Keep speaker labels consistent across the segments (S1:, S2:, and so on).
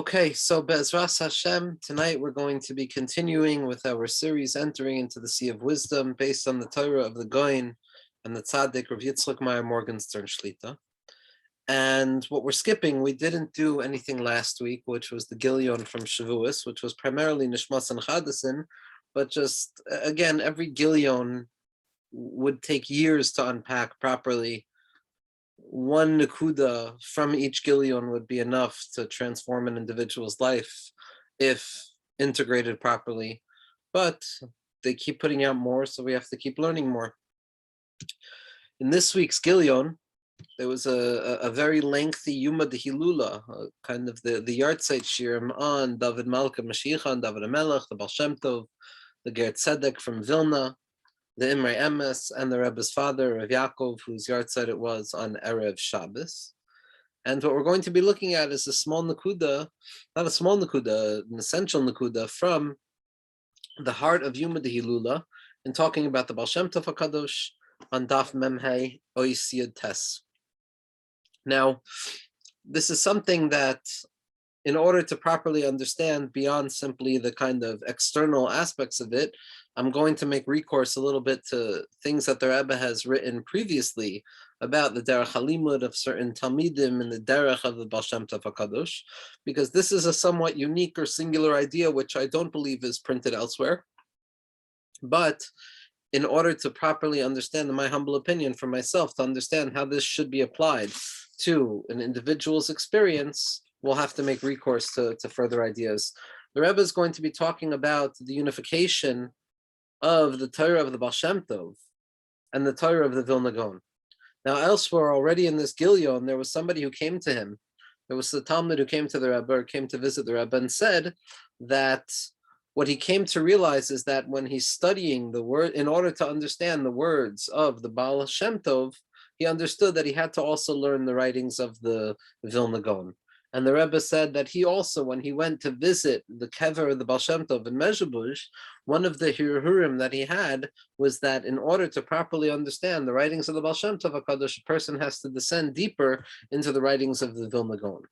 S1: Okay, so Be'ezras Hashem, tonight we're going to be continuing with our series Entering into the Sea of Wisdom based on the Torah of the Goin and the Tzaddik Rav Yitzchak Meyer Morgenstern Shlita. And what we're skipping, we didn't do anything last week, which was the Gilyon from Shavuos, which was primarily Nishmas and Chadasin, but just, again, every Gilyon would take years to unpack properly. One nakuda from each Gilyon would be enough to transform an individual's life if integrated properly. But they keep putting out more, so we have to keep learning more. In this week's Gilyon, there was a very lengthy Yuma de Hilula, kind of the yahrzeit shirim on David Malka Mashiach, on David HaMelech, the Baal Shem Tov, the Ger Tzedek from Vilna, the Imrei Emes, and the Rebbe's father, Rav Yaakov, whose yahrzeit it was on Erev Shabbos. And what we're going to be looking at is a small nakuda, not a small nakuda, an essential nakuda from the heart of Yuma de Hilula, in talking about the Baal Shem Tov HaKadosh on Daf Memhei Oisiyad Tes. Now, this is something that, in order to properly understand beyond simply the kind of external aspects of it, I'm going to make recourse a little bit to things that the Rebbe has written previously about the derech halimud of certain talmidim and the derech of the Baal Shem Tov HaKadosh, because this is a somewhat unique or singular idea which I don't believe is printed elsewhere. But in order to properly understand, in my humble opinion for myself, to understand how this should be applied to an individual's experience, we'll have to make recourse to further ideas. The Rebbe is going to be talking about the unification of the Torah of the Baal Shem Tov and the Torah of the Vilna Gaon. Now, elsewhere, already in this Gilyon, there was somebody who came to him. There was the Talmud who came to the Rebbe, or came to visit the Rebbe, and said that what he came to realize is that when he's studying the word, in order to understand the words of the Baal Shem Tov, he understood that he had to also learn the writings of the Vilna Gaon. And the Rebbe said that he also, when he went to visit the kever of the Baal Shem Tov in Mezhebush, one of the hirurim that he had was that in order to properly understand the writings of the Baal Shem Tov HaKadosh, a person has to descend deeper into the writings of the Vilna Gaon.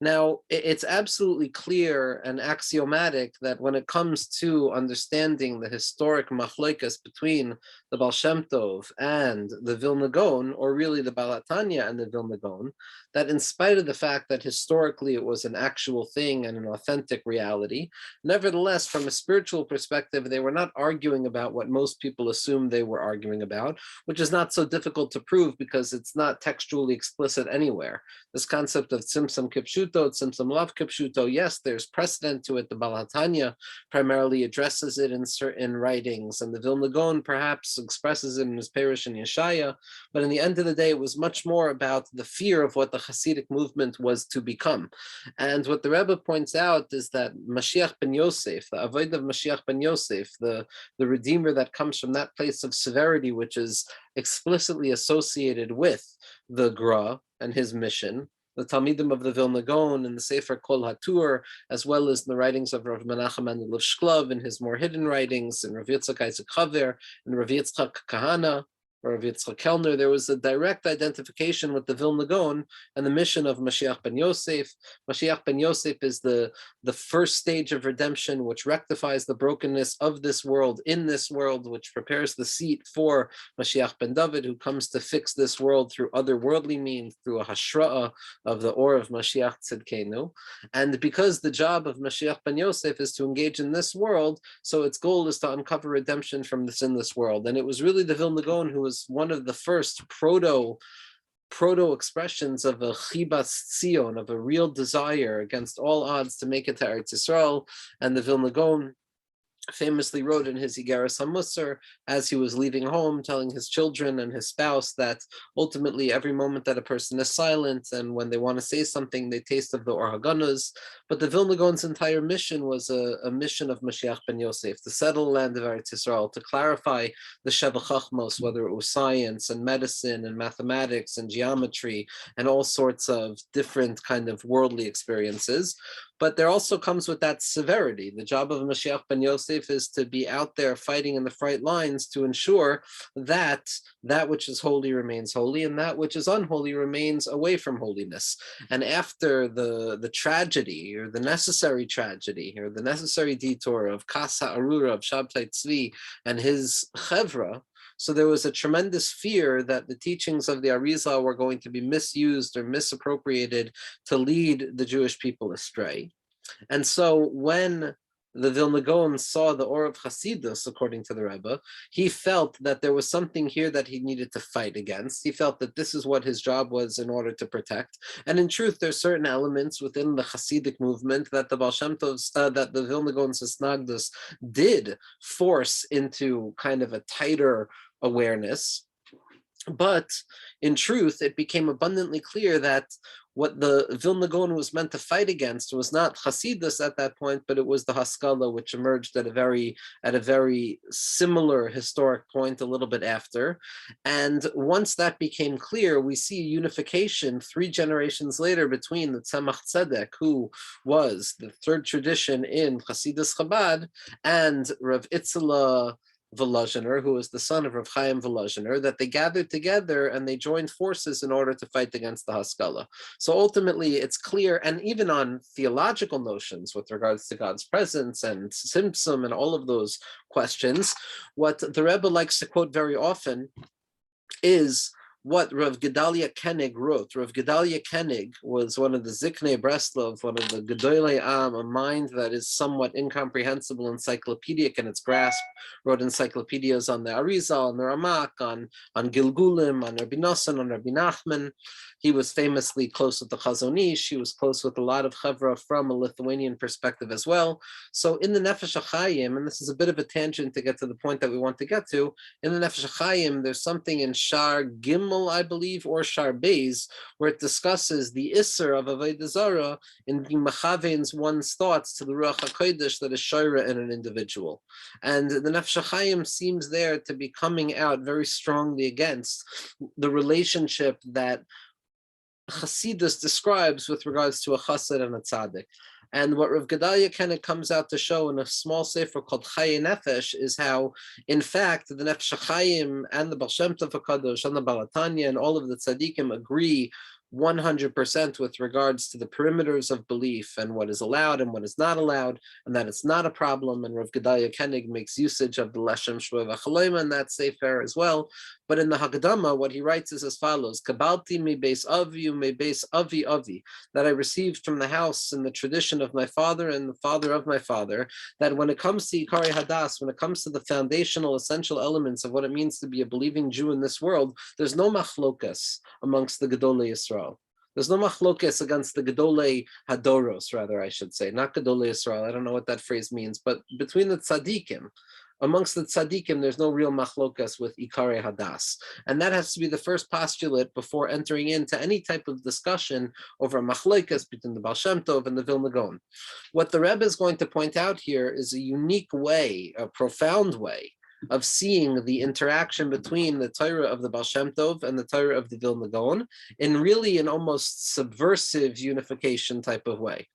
S1: Now, it's absolutely clear and axiomatic that when it comes to understanding the historic machlokas between the Baal Shem Tov and the Vilna Gaon, or really the Baal HaTanya and the Vilna Gaon, that in spite of the fact that historically it was an actual thing and an authentic reality, nevertheless, from a spiritual perspective, they were not arguing about what most people assume they were arguing about, which is not so difficult to prove because it's not textually explicit anywhere. This concept of tzimtzum kipshuto, tzimtzum lav kipshuto, yes, there's precedent to it. The Baal HaTanya primarily addresses it in certain writings, and the Vilna Gaon perhaps expresses it in his Perush and Yeshaya, but in the end of the day, it was much more about the fear of what the Hasidic movement was to become. And what the Rebbe points out is that Mashiach ben Yosef, the avodah of Mashiach ben Yosef, the Redeemer that comes from that place of severity, which is explicitly associated with the Gra and his mission, the Talmidim of the Vilna Gaon and the Sefer Kol HaTur, as well as the writings of Rav Menachem Mendel of Shklov and his more hidden writings, and Rav Yitzchak Isaac Chaver and Rav Yitzchak Kahana, or Rav Yitzchak Kellner, there was a direct identification with the Vilna Gaon and the mission of Mashiach ben Yosef. Mashiach ben Yosef is the first stage of redemption, which rectifies the brokenness of this world in this world, which prepares the seat for Mashiach ben David, who comes to fix this world through otherworldly means, through a hashra'ah of the or of Mashiach Tzidkenu. And because the job of Mashiach ben Yosef is to engage in this world, so its goal is to uncover redemption from the sinless world. And it was really the Vilna Gaon who was one of the first proto expressions of a chibas tzion, of a real desire against all odds to make it to Eretz Yisrael. And the Vilna Gaon famously wrote in his Igeres HaMusar, as he was leaving home, telling his children and his spouse that ultimately every moment that a person is silent and when they want to say something, they taste of the Or HaGanuz. But the Vilna Gaon's entire mission was a mission of Mashiach ben Yosef, to settle the land of Eretz Yisrael, to clarify the Sheva Chachmos, whether it was science and medicine and mathematics and geometry and all sorts of different kind of worldly experiences. But there also comes with that severity. The job of Mashiach ben Yosef is to be out there fighting in the front lines to ensure that that which is holy remains holy and that which is unholy remains away from holiness. And after the tragedy, or the necessary tragedy, or the necessary detour of Kasa Arura, of Shabtai Tzvi and his Chevra, so there was a tremendous fear that the teachings of the Arizal were going to be misused or misappropriated to lead the Jewish people astray. And so when the Vilna Gaon saw the Or of Hasidus, according to the Rebbe, he felt that there was something here that he needed to fight against. He felt that this is what his job was in order to protect. And in truth, there's certain elements within the Hasidic movement that the Baal Shem Tov's, that the Vilna Gaon's Hisnagdus did force into kind of a tighter awareness. But in truth, it became abundantly clear that what the Vilna Gaon was meant to fight against was not Hasidus at that point, but it was the Haskalah, which emerged at a very similar historic point a little bit after. And once that became clear, we see unification 3 generations later between the Tzemach Tzedek, who was the third tradition in Hasidus Chabad, and Rav Itzela Volozhiner, who was the son of Rav Chaim Volozhiner, that they gathered together and they joined forces in order to fight against the Haskalah. So ultimately, it's clear, and even on theological notions with regards to God's presence and Tzimtzum and all of those questions, what the Rebbe likes to quote very often is what Rav Gedalia Koenig wrote. Rav Gedalia Koenig was one of the Ziknei Breslov, one of the Gedolei Am, a mind that is somewhat incomprehensible, encyclopedic in its grasp, wrote encyclopedias on the Arizal, on the Ramak, on Gilgulim, on Rabbi Nosson, on Rabbi Nachman. He was famously close with the Chazon Ish. He was close with a lot of Chevra from a Lithuanian perspective as well. So in the Nefesh HaChaim, and this is a bit of a tangent to get to the point that we want to get to, in the Nefesh HaChaim, there's something in Shar Gimel, I believe, or Shar Beis, where it discusses the Isser of Avodah Zarah in being Mechaveins one's thoughts to the Ruach HaKodesh that is Shaira in an individual. And the Nefesh HaChaim seems there to be coming out very strongly against the relationship that Hasidus describes with regards to a chassid and a tzaddik. And what Rav Gedalia kind of comes out to show in a small sefer called Chaye Nefesh is how, in fact, the Nefesh HaChaim and the Baal Shem Tov HaKadosh and the Baal HaTanya and all of the tzaddikim agree 100% with regards to the perimeters of belief and what is allowed and what is not allowed, and that it's not a problem. And Rav Gedalia Koenig makes usage of the Leshem Shvuah V'Chaloima in that sefer as well. But in the Haggadah, what he writes is as follows: Kabalti me beis avi, me beis avi avi, that I received from the house and the tradition of my father and the father of my father, that when it comes to Ikari Hadas, when it comes to the foundational, essential elements of what it means to be a believing Jew in this world, there's no machlokas amongst the Gedolei Yisrael. There's no machlokas against the Gedolei Hadoros, rather, I should say, not Gedolei Yisrael. I don't know what that phrase means, but between the tzaddikim, amongst the tzaddikim, there's no real machlokas with Ikare Hadas. And that has to be the first postulate before entering into any type of discussion over machlokas between the Baal Shem Tov and the Vilna Gaon. What the Rebbe is going to point out here is a unique way, a profound way, of seeing the interaction between the Torah of the Baal Shem Tov and the Torah of the Vilna Gaon in really an almost subversive unification type of way.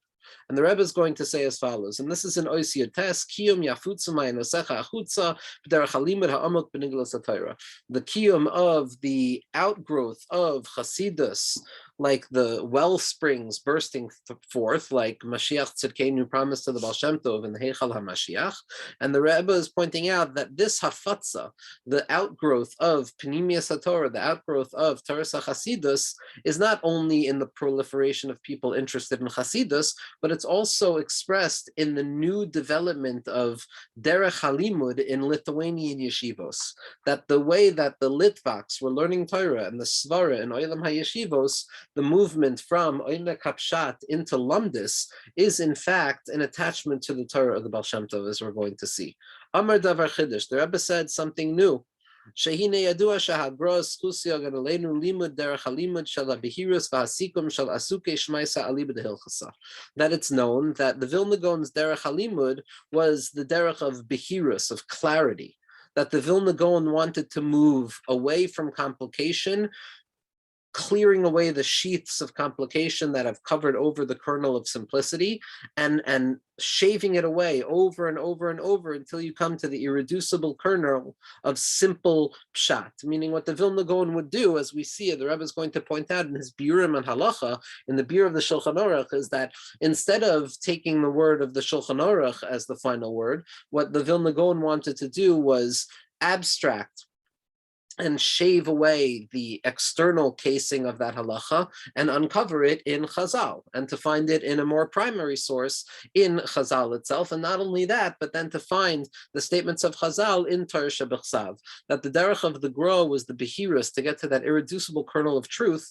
S1: And the Rebbe is going to say as follows, and this is in Oisiyot Tes, Kiyum Yafutzumai Nosecha Achutza B'derech Halimud Ha'amok B'niglas HaTorah. The kiyum of the outgrowth of Hasidus, like the well springs bursting forth, like Mashiach Tzidkenu promised to the Baal Shem Tov in the Heichal HaMashiach. And the Rebbe is pointing out that this Hafatza, the outgrowth of Pnimius HaTorah, the outgrowth of Torah Hasidus, is not only in the proliferation of people interested in Hasidus, but it's also expressed in the new development of Derech Halimud in Lithuanian yeshivos. That the way that the Litvaks were learning Torah and the Svara in Olam HaYeshivos, the movement from Oimek Kapshat into Lomdus, is in fact an attachment to the Torah of the Baal Shem Tov, as we're going to see. Amar Davar Chidush, the Rebbe said something new. That it's known that the Vilna Gaon's Derech Halimud was the Derech of Behirus, of clarity, that the Vilna Gaon wanted to move away from complication clearing away the sheaths of complication that have covered over the kernel of simplicity, and shaving it away over and over and over until you come to the irreducible kernel of simple pshat. Meaning what the Vilna Gaon would do, as we see it, the Rebbe is going to point out in his biurim and halacha, in the biur of the Shulchan Aruch, is that instead of taking the word of the Shulchan Aruch as the final word, what the Vilna Gaon wanted to do was abstract and shave away the external casing of that halacha and uncover it in Chazal, and to find it in a more primary source in Chazal itself. And not only that, but then to find the statements of Chazal in Torah Shebechsav, that the derech of the Gra was the behirus, to get to that irreducible kernel of truth,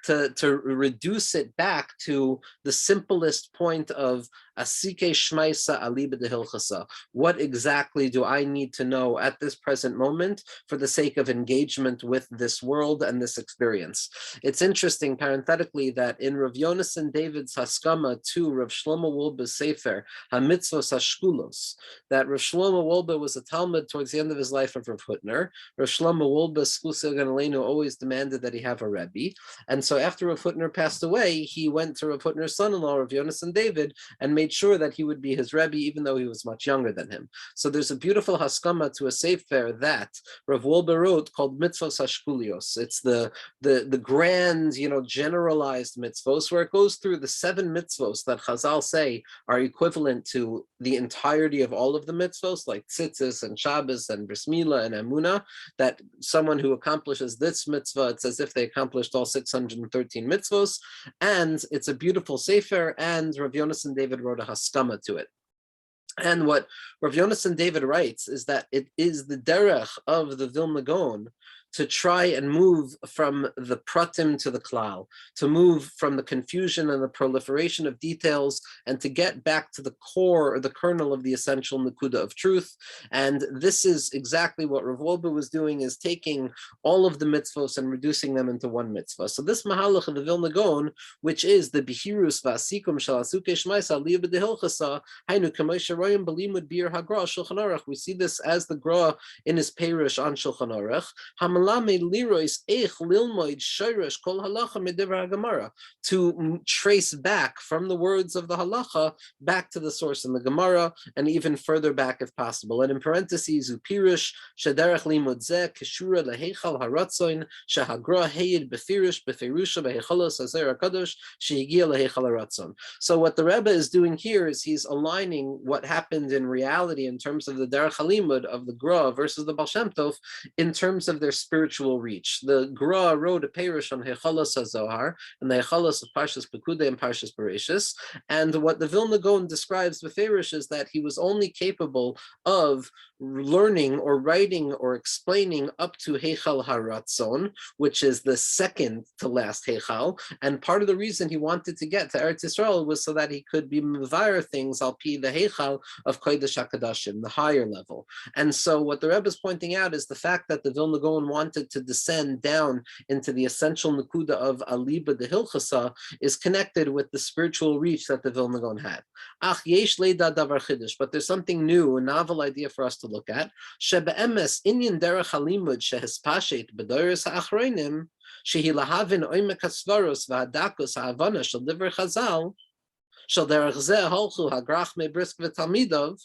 S1: to reduce it back to the simplest point of asike shmaisa aliba de hilchasa. What exactly do I need to know at this present moment for the sake of engagement with this world and this experience? It's interesting, parenthetically, that in Rav Yonasan David's Haskama to Rav Shlomo Wolbe's Sefer, HaMitzvos HaShkulos, that Rav Shlomo Wolbe was a Talmud towards the end of his life of Rav Hutner. Rav Shlomo Wolbe's Sklusa Ganaleinu always demanded that he have a Rebbe. And so after Rav Hutner passed away, he went to Rav Hutner's son-in-law, Rav Yonasan David, and made sure that he would be his Rebbe, even though he was much younger than him. So there's a beautiful haskama to a sefer that Rav Wolbe wrote called Mitzvos Hashkulios. It's the grand, generalized mitzvos, where it goes through the 7 mitzvos that Chazal say are equivalent to the entirety of all of the mitzvos, like tzitzis and Shabbos and Bris Milah and Emunah, that someone who accomplishes this mitzvah, it's as if they accomplished all 613 mitzvos. And it's a beautiful sefer, and Rav Yonasan David wrote a haskama to it. And what Rav Yonasan David writes is that it is the derech of the Vilna Gaon to try and move from the pratim to the klal, to move from the confusion and the proliferation of details, and to get back to the core or the kernel of the essential nakuda of truth. And this is exactly what Rav Wolbe was doing, is taking all of the mitzvos and reducing them into one mitzvah. So this mahalach of the Vilna Gaon, which is the bihirus va'asikum shel asuke shmaisa aliyah b'dehilchasa, hainu kamoisha royim b'limud bir hagra shulchan aruch. We see this as the gra in his perush on Shulchan Aruch. To trace back from the words of the halacha back to the source in the Gemara, and even further back if possible. And in parentheses, upirush shederech limud zeh kishura leheichal haratzoin shehagra heyid befirish beferusha behechalos hazer hakadosh shehigia leheichal haratzon. So what the Rebbe is doing here is he's aligning what happened in reality in terms of the derech halimud of the Gra versus the Baal Shem Tov in terms of their spiritual reach. The Gra wrote a perush on Hechalos HaZohar and the Hechalos of Parshas Pekude and Parshas Bereshis. And what the Vilna Gaon describes the perush is that he was only capable of learning or writing or explaining up to Heichal Haratzon, which is the second to last Heichal. And part of the reason he wanted to get to Eretz Yisrael was so that he could be mevayer things al pi the Heichal of Kodesh HaKadoshim, the higher level. And so what the Rebbe is pointing out is the fact that the Vilna Gaon wanted to descend down into the essential nakuda of aliba de hilchasa is connected with the spiritual reach that the Vilna Gaon had. Ach yesh leida davar chidush, but there's something new, a novel idea for us to look at. Shebe'emes inyan derech halimud shehispashet b'doros ha'achronim shehi lahavin oimek hasvaros v'hadakos ha'avana shel divrei Chazal shel derech zeh holchu hagrach mebrisk v'talmidov.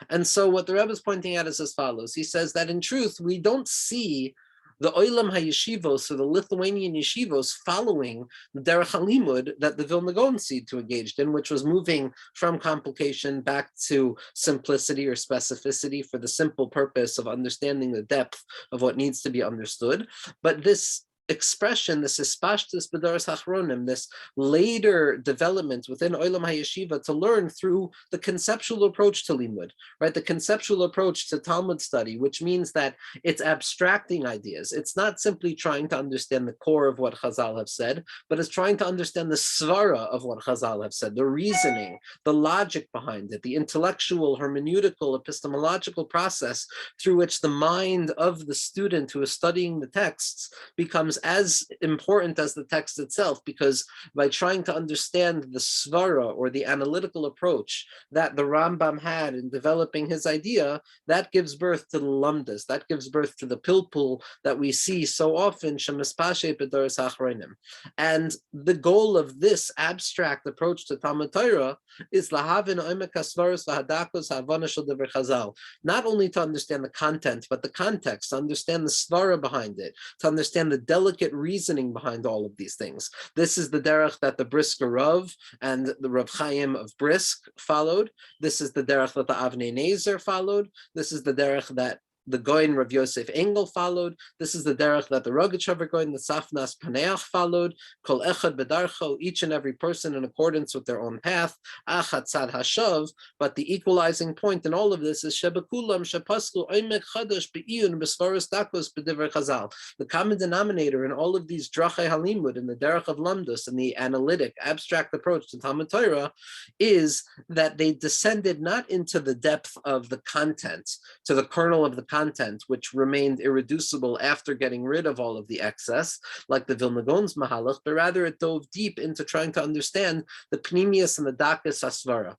S1: And so what the Rebbe is pointing out is as follows. He says that in truth, we don't see the Olam HaYeshivos, or the Lithuanian yeshivos, following the Derech HaLimud that the Vilna Gaon seed to engaged in, which was moving from complication back to simplicity or specificity for the simple purpose of understanding the depth of what needs to be understood. But this expression, this ispashtus b'doros hachronim, this later development within Olam HaYeshiva to learn through the conceptual approach to limud, right? The conceptual approach to Talmud study, which means that it's abstracting ideas. It's not simply trying to understand the core of what Chazal have said, but it's trying to understand the svara of what Chazal have said, the reasoning, the logic behind it, the intellectual, hermeneutical, epistemological process through which the mind of the student who is studying the texts becomes becomes as important as the text itself, because by trying to understand the svara, or the analytical approach that the Rambam had in developing his idea, that gives birth to the Lomdus, that gives birth to the pilpul that we see so often, shemispashe b'doros hachronim. And the goal of this abstract approach to Talmud Torah is lahavin oimek hasvaros v'hadakos havana shel devar Chazal, not only to understand the content, but the context, to understand the svara behind it, to understand the delicate reasoning behind all of these things. This is the derech that the Brisker Rav and the Rav Chaim of Brisk followed. This is the derech that the Avnei Nezer followed. This is the derech that the Goin Rav Yosef Engel followed. This is the derech that the Rogatchover Goin, the Safnas Paneach followed. Kol echad bedarcho, each and every person in accordance with their own path. Achat tzad hashav, but the equalizing point in all of this is shebekulam shepaslu oimek chadash beiyun besvaros dakos b'divrei Chazal. The common denominator in all of these drachei halimud, in the derech of Lomdus, and the analytic abstract approach to Talmud Torah, is that they descended not into the depth of the content, to the kernel of the content, which remained irreducible after getting rid of all of the excess, like the Vilna Gaon's Mahalach, but rather it dove deep into trying to understand the pnimius and the dakas asvara.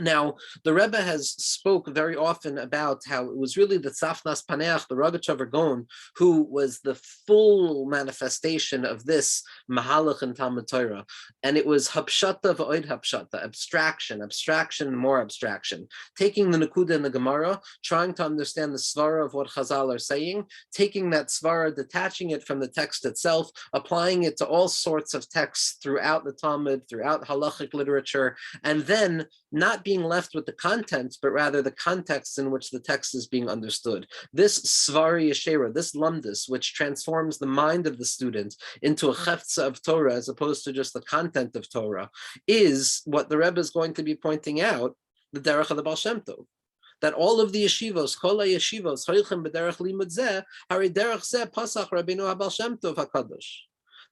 S1: Now, the Rebbe has spoke very often about how it was really the Tzafnas Paneach, the Rogatchover Gaon, who was the full manifestation of this Mahalach in Talmud Torah. And it was Hapshata v'oid Hapshata, abstraction, and more abstraction. Taking the Nakuda in the Gemara, trying to understand the Svara of what Chazal are saying, taking that Svara, detaching it from the text itself, applying it to all sorts of texts throughout the Talmud, throughout halachic literature, and then not being left with the content, but rather the context in which the text is being understood. This Svari Yeshera, this Lomdus, which transforms the mind of the student into a cheftza of Torah as opposed to just the content of Torah, is what the Rebbe is going to be pointing out, the derech of the Baal Shem Tov. That all of the yeshivos, kol yeshivos, hoichem b'derech limud zeh, hari derech zeh pasach Rabbeinu Baal Shem Tov HaKadosh.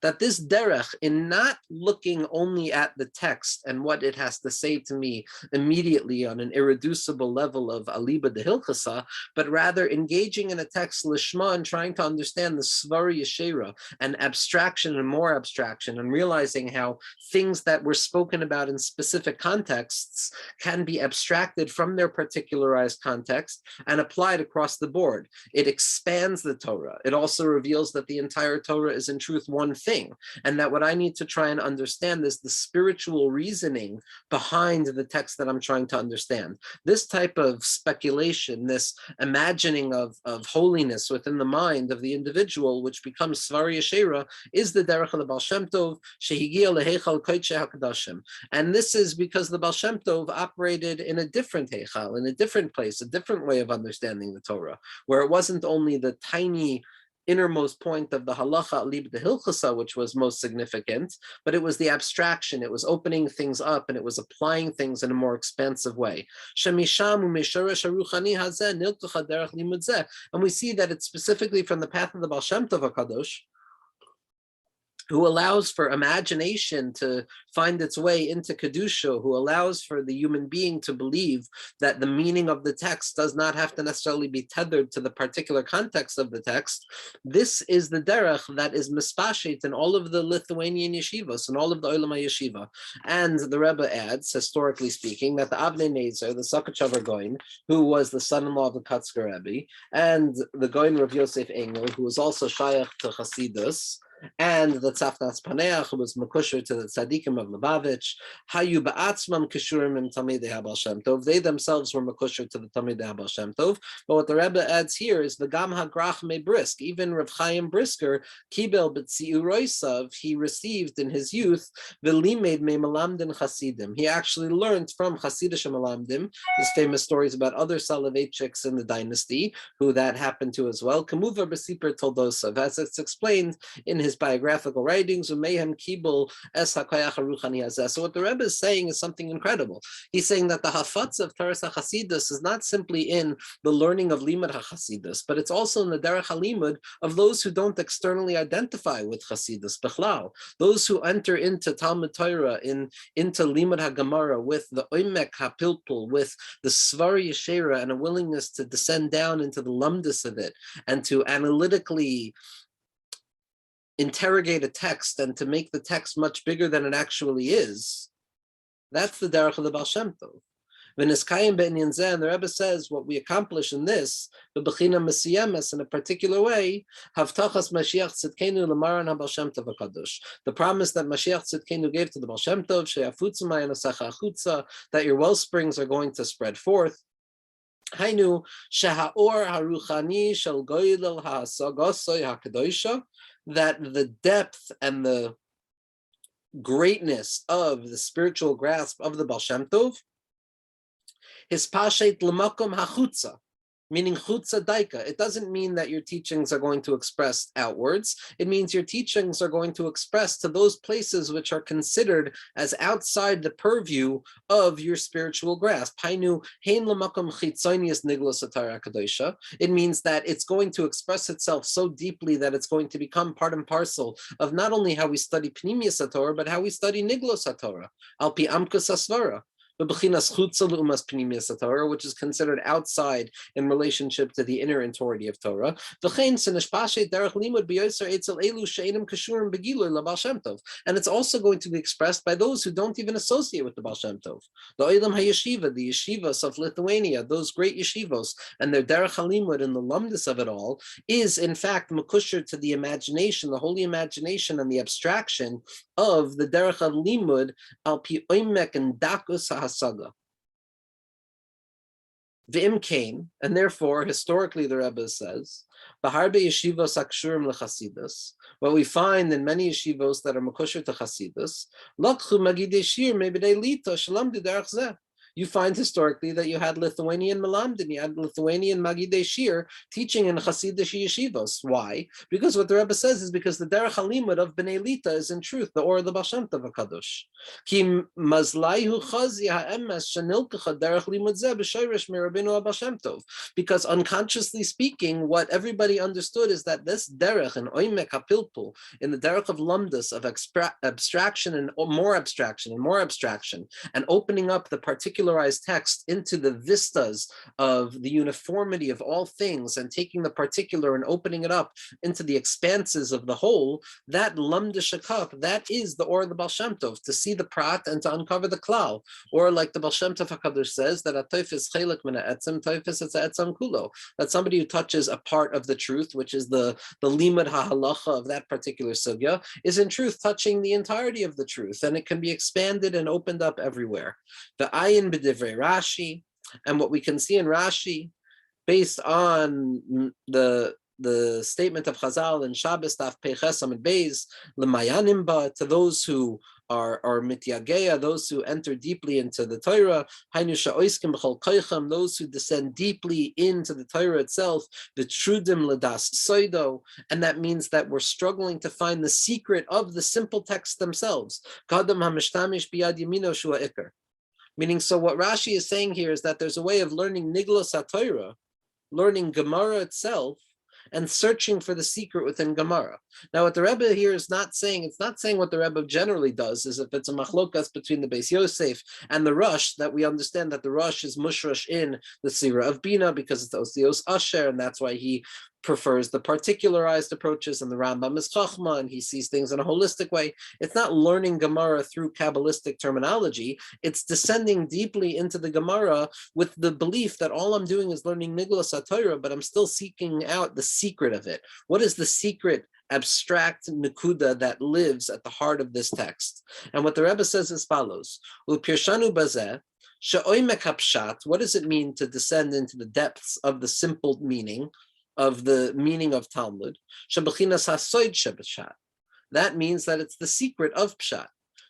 S1: That this derech, in not looking only at the text and what it has to say to me immediately on an irreducible level of aliba de hilchasa, but rather engaging in a text lishma and trying to understand the svari yeshera and abstraction and more abstraction, and realizing how things that were spoken about in specific contexts can be abstracted from their particularized context and applied across the board. It expands the Torah. It also reveals that the entire Torah is in truth one thing, and that what I need to try and understand is the spiritual reasoning behind the text that I'm trying to understand. This type of speculation, this imagining of holiness within the mind of the individual, which becomes Svari Yeshera, is the derech of the Baal Shem Tov, shehigia leheichal kodesh hakadashim. And this is because the Baal Shem Tov operated in a different heichal, in a different place, a different way of understanding the Torah, where it wasn't only the tiny innermost point of the halacha alib de hilchasa, which was most significant, but it was the abstraction. It was opening things up, and it was applying things in a more expansive way. And we see that it's specifically from the path of the Baal Shem Tov HaKadosh, who allows for imagination to find its way into Kedusha, who allows for the human being to believe that the meaning of the text does not have to necessarily be tethered to the particular context of the text. This is the derech that is mispashit in all of the Lithuanian yeshivas and all of the Olam HaYeshiva. And the Rebbe adds, historically speaking, that the Avnei Nezer, the Sokochover Goin, who was the son-in-law of the Kotzker Rebbe, and the Goin Rav Yosef Engel, who was also Shayach to Hasidus, and the Tzafnas Paneach, who was Mekusher to the Tzadikim of Lubavitch, Hayu Ba'atzmam Kishurim im Talmidei HaBaal Shem Tov. They themselves were Mekusher to the Talmidei HaBaal Shem Tov. But what the Rebbe adds here is the Gam HaGrach Me Brisk. Even Rav Chaim Brisker, Kibel B'tziu Roisav, he received in his youth V'limed Me Melamdim Chasidim. He actually learned from Hasidish Melamdim. There's famous stories about other Soloveitchiks in the dynasty who that happened to as well. Kamuva B'Siper Toldosav, as it's explained in his biographical writings, Umehem Kibul Es HaKoyach HaRuchani Hazeh. So what the Rebbe is saying is something incredible. He's saying that the Hafatz of Toras HaChasidus is not simply in the learning of Limud HaChasidus, but it's also in the Derech HaLimud of those who don't externally identify with Chasidus Bechlal, those who enter into Talmud Torah, into Limud HaGemara with the Oimek HaPilpul, with the Svari Yeshera, and a willingness to descend down into the Lomdus of it, and to analytically interrogate a text and to make the text much bigger than it actually is, that's the derech of the Baal Shem Tov. And the Rebbe says what we accomplish in this, the bechina mesiyemes, in a particular way, havtachas Mashiach tzidkenu lemaran haBaal Shem Tov hakadosh. The promise that Mashiach tzidkenu gave to the Baal Shem Tov, she'afutza mayan asacha achutza, that your well springs are going to spread forth. Hainu shehaor haruchani shel goylel ha'asagasoy hakadoisha, that the depth and the greatness of the spiritual grasp of the Baal Shem Tov, his pashet l'makom hachutza, meaning chutza daika. It doesn't mean that your teachings are going to express outwards. It means your teachings are going to express to those places which are considered as outside the purview of your spiritual grasp. Hainu hein l'makom chitzonius niglos atara kadosha. It means that it's going to express itself so deeply that it's going to become part and parcel of not only how we study pnimius haTorah, but how we study niglos haTorah, al pi amkus asvara, which is considered outside in relationship to the inner entirety of Torah. And it's also going to be expressed by those who don't even associate with the Baal Shem Tov. The yeshivas of Lithuania, those great yeshivos, and their derech halimud and the Lomdus of it all, is in fact makusher to the imagination, the holy imagination and the abstraction of the derech halimud al pi oimek and dakus hasaga. V'im kain, and therefore, historically, the Rebbe says, B'harbe yeshivos akshurim lechasidus, what we find in many yeshivos that are makusher to Hasidus, lakchu magidei shir mebedei lita shalamdu derech zeh. You find historically that you had Lithuanian Melamdim, you had Lithuanian Magidei Shir teaching in Hasidic yeshivos. Why? Because what the Rebbe says is because the Derech HaLimud of Bnei Lita is in truth the Or of the Baal Shem Tov HaKadosh. Ki mazlaihu chazi ha'emes shenilkacha Derech Limud zeh b'shayrish mirabinu HaBaal Shem Tov. Because unconsciously speaking, what everybody understood is that this Derech and Oimek HaPilpul, in the Derech of Lomdus, of abstraction and more abstraction and more abstraction, and opening up the particular text into the vistas of the uniformity of all things and taking the particular and opening it up into the expanses of the whole, that Lomdus Shakap, that is the Or of the Baal Shem Tov, to see the prat and to uncover the klal. Or like the Baal Shem Tov HaKadosh says, that a toif is chelik min ha'etzem, toif is etzem kulo. That somebody who touches a part of the truth, which is the limud ha'halacha of that particular sugya, is in truth touching the entirety of the truth, and it can be expanded and opened up everywhere. The ayin b'divrei Rashi, and what we can see in Rashi, based on the statement of Chazal in Shabbos Daf Peiches Amud Beis, l'mayanim ba, to those who are mityageya, those who enter deeply into the Torah, hainu sha'oiskim b'chol koichem, those who descend deeply into the Torah itself, the trudim l'das soido, and that means that we're struggling to find the secret of the simple texts themselves. Kadam hamishtamish biyad yamino shua ikar. Meaning, so what Rashi is saying here is that there's a way of learning Niglos HaTorah, learning Gemara itself, and searching for the secret within Gemara. Now, what the Rebbe here is not saying, it's not saying what the Rebbe generally does, is if it's a machlokas between the Beis Yosef and the Rosh, that we understand that the Rosh is mushrash in the Sira of Bina, because it's Osios Asher, and that's why he prefers the particularized approaches, and the Rambam is Chachma, and he sees things in a holistic way. It's not learning Gemara through Kabbalistic terminology. It's descending deeply into the Gemara with the belief that all I'm doing is learning Niglos HaTorah, but I'm still seeking out the secret of it. What is the secret abstract nekuda that lives at the heart of this text? And what the Rebbe says is follows: Upirshanu bazeh, she'oimek hapshat. What does it mean to descend into the depths of the simple meaning of the meaning of Talmud? Shebechinas hasoid shebashat. That means that it's the secret of pshat,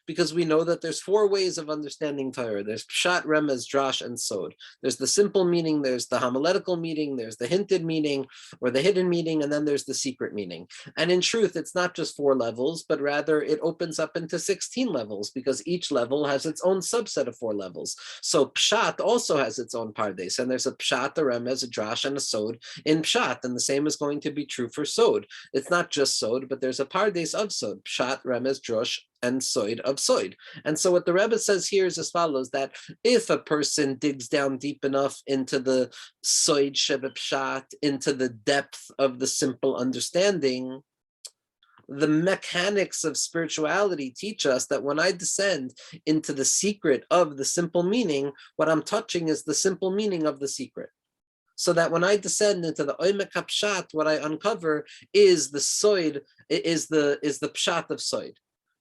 S1: because we know that there's four ways of understanding Torah. There's pshat, remez, drash, and sod. There's the simple meaning, there's the homiletical meaning, there's the hinted meaning, or the hidden meaning, and then there's the secret meaning. And in truth, it's not just 4 levels, but rather it opens up into 16 levels, because each level has its own subset of 4 levels. So pshat also has its own pardes, and there's a pshat, a remez, a drash, and a sod in pshat, and the same is going to be true for sod. It's not just sod, but there's a pardes of sod, pshat, remez, drash, and soid of soid. And so what the Rebbe says here is as follows, that if a person digs down deep enough into the soid sheba pshat, into the depth of the simple understanding, the mechanics of spirituality teach us that when I descend into the secret of the simple meaning, what I'm touching is the simple meaning of the secret. So that when I descend into the oimek pshat, what I uncover is the soid, is the pshat of soid.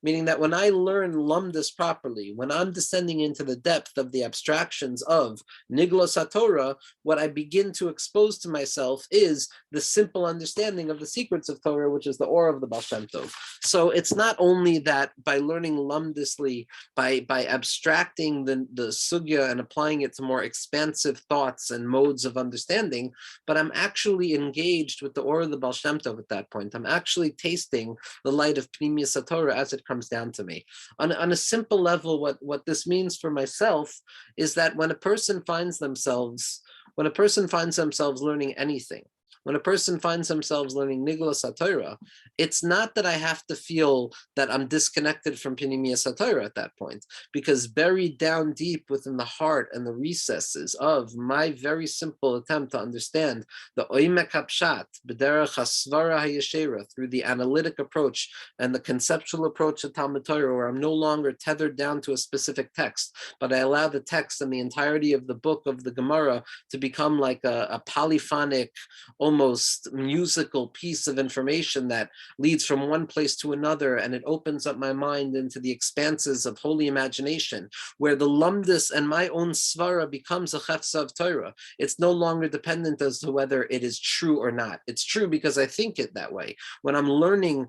S1: Meaning that when I learn Lomdus properly, when I'm descending into the depth of the abstractions of Niglos HaTorah, what I begin to expose to myself is the simple understanding of the secrets of Torah, which is the aura of the Baal Shem Tov. So it's not only that by learning Lomdusly, by abstracting the sugya and applying it to more expansive thoughts and modes of understanding, but I'm actually engaged with the aura of the Baal Shem Tov at that point. I'm actually tasting the light of Pnimiyus HaTorah as it comes down to me. On a simple level, what this means for myself is that when a person finds themselves learning anything, when a person finds themselves learning Niglas HaTorah, it's not that I have to feel that I'm disconnected from Pnimiyus HaTorah at that point, because buried down deep within the heart and the recesses of my very simple attempt to understand the Oimek HaPshat, B'derech HaSvara HaYeshera, through the analytic approach and the conceptual approach of Talmud Torah, where I'm no longer tethered down to a specific text, but I allow the text and the entirety of the book of the Gemara to become like a polyphonic, almost musical piece of information that leads from one place to another, and it opens up my mind into the expanses of holy imagination, where the Lomdus and my own svara becomes a chefza of Torah. It's no longer dependent as to whether it is true or not. It's true because I think it that way. When I'm learning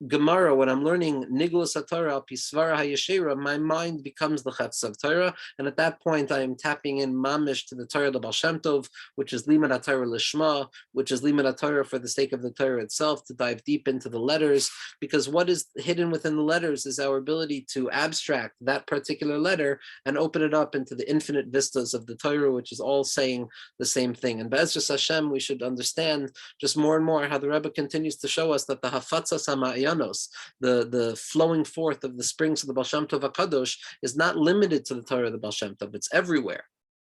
S1: Gemara, when I'm learning Niglas HaTorah al Pisvara HaYeshera, my mind becomes the Chetz of Torah, and at that point I am tapping in mamish to the Torah of the Baal Shem Tov, which is Limud HaTorah Lishma, which is Limud HaTorah for the sake of the Torah itself, to dive deep into the letters, because what is hidden within the letters is our ability to abstract that particular letter and open it up into the infinite vistas of the Torah, which is all saying the same thing. And Be'ezras Hashem, we should understand just more and more how the Rebbe continues to show us that the Hafatzas HaMa'ayanos, the flowing forth of the springs of the Baal Shem Tov HaKadosh, is not limited to the Torah of the Baal Shem Tov. It's everywhere.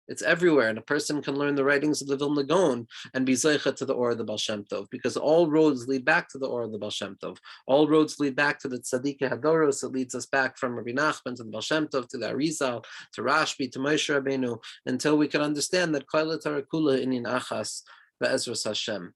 S1: It's everywhere, and a person can learn the writings of the Vilna Gaon and be zeicha to the Or of the Baal Shem Tov, because all roads lead back to the Or of the Baal Shem Tov. All roads lead back to the Tzadikei Hadoros. It leads us back from Rabbi Nachman to the Baal Shem Tov, to the Arizal, to Rashbi, to Moshe Rabbeinu, until we can understand that Kol Torah Kula Inin Achas, Be'ezras Hashem.